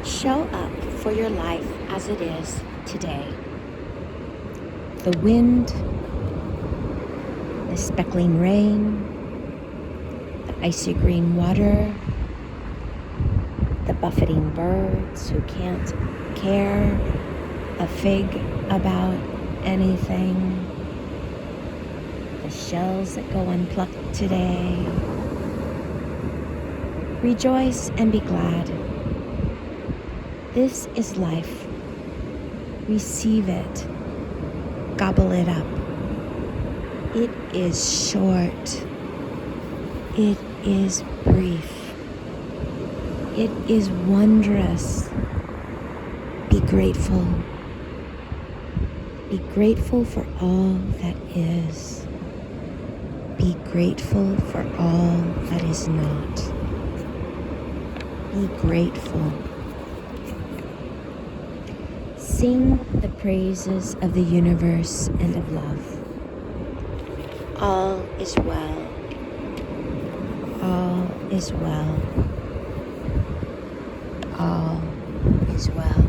Show up for your life as it is today. The wind, the speckling rain, the icy green water, the buffeting birds who can't care a fig about anything, the shells that go unplucked today. Rejoice and be glad. This is life. Receive it. Gobble it up. It is short. It is brief. It is wondrous. Be grateful. Be grateful for all that is. Be grateful for all that is not. Be grateful. Sing the praises of the universe and of love. All is well. All is well. All is well.